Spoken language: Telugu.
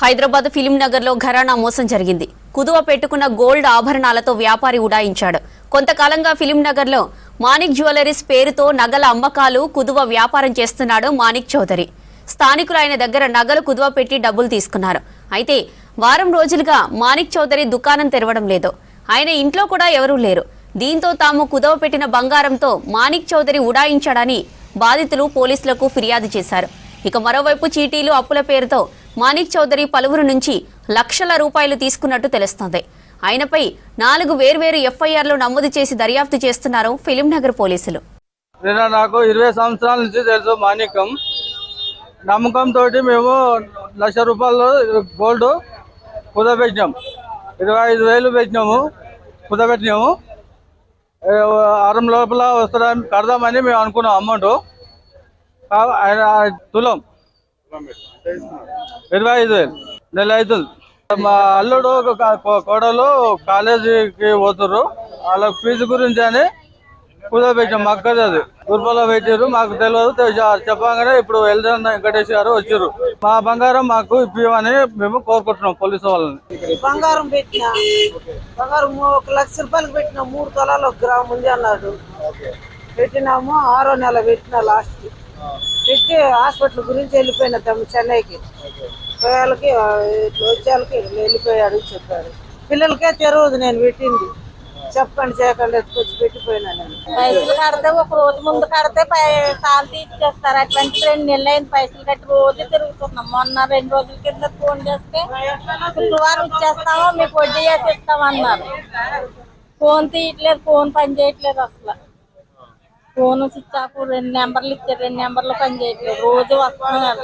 హైదరాబాద్ ఫిలిం నగర్ లో ఘరానా మోసం జరిగింది. కుదువ పెట్టుకున్న గోల్డ్ ఆభరణాలతో వ్యాపారి ఉడాయించాడు. కొంతకాలంగా ఫిలిం నగర్ లో మాణిక్ జ్యువెలరీస్ పేరుతో నగల అమ్మకాలు కుదువ వ్యాపారం చేస్తున్నాడు మాణిక్ చౌదరి. స్థానికులు ఆయన దగ్గర నగలు కుదువ పెట్టి డబ్బులు తీసుకున్నారు. అయితే వారం రోజులుగా మాణిక్ చౌదరి దుకాణం తెరవడం లేదు. ఆయన ఇంట్లో కూడా ఎవరూ లేరు. దీంతో తాము కుదువ పెట్టిన బంగారంతో మాణిక్ చౌదరి ఉడాయించాడని బాధితులు పోలీసులకు ఫిర్యాదు చేశారు. ఇక మరోవైపు చీటీలు అప్పుల పేరుతో మాణిక్ చౌదరి పలువురు నుంచి లక్షల రూపాయలు తీసుకున్నట్టు తెలుస్తోంది. ఆయనపై 4 వేర్వేరు ఎఫ్ఐఆర్లు నమోదు చేసి దర్యాప్తు చేస్తున్నారు ఫిలిం నగర్ పోలీసులు. నాకు 20 సంవత్సరాల నుంచి తెలుసు మాణికం. నమ్మకంతో మేము ₹1,00,000 గోల్డ్ కుదపెట్టినాం. 25,000 పెట్టినాము, కుదపెట్టినాము. వారం లోపల వస్తారని కడదామని మేము అనుకున్నాం. అమౌంట్ ఆయన తులం 25,000 నెల అవుతుంది. మా అల్లుడు కోడలు కాలేజీకి పోతుర్రు. వాళ్ళ ఫీజు గురించి అని కుదపెట్టాం. మాకు అది గుర్పలో పెట్టారు, మాకు తెలియదు. చెప్పగానే ఇప్పుడు వెళ్దాం వెంకటేష్ గారు వచ్చారు. మా బంగారం మాకు ఇప్పిమని మేము కోరుకుంటున్నాం పోలీసు వాళ్ళని. బంగారం బంగారం ₹1,00,000 పెట్టినా 3 తులాలు 1 గ్రాము ఉంది అన్నాడు. పెట్టినాము. 6వ నెల పెట్టినా లాస్ట్ పెట్టి హాస్పిటల్ గురించి వెళ్ళిపోయినా చెన్నైకి. పోయాలకి వచ్చేళ్ళకి వెళ్ళిపోయాడు చెప్పాడు. పిల్లలకే తెరవదు నేను పెట్టింది. చెప్పండి చేయకండి ఎత్తుకొచ్చి పెట్టిపోయినా. నేను పైసలు కడితే ఒక రోజు ముందు కడితే కాల్తీ ఇచ్చేస్తారు. అటువంటి 2 నెలలు అయింది పైసలు కట్టి రోజు తిరుగుతున్నాం. మొన్న 2 రోజుల కింద ఫోన్ చేస్తే శుక్రవారం ఇచ్చేస్తామో మీకు వడ్డీ చేసి ఇస్తామన్నారు. ఫోన్ తీయట్లేదు, ఫోన్ పని చేయట్లేదు. అసలు ఫోన్ స్విచ్ ఆఫ్. 2 నెంబర్లు ఇచ్చారు, 2 నెంబర్లు పని చేయట్లేదు. రోజు వస్తున్నాం.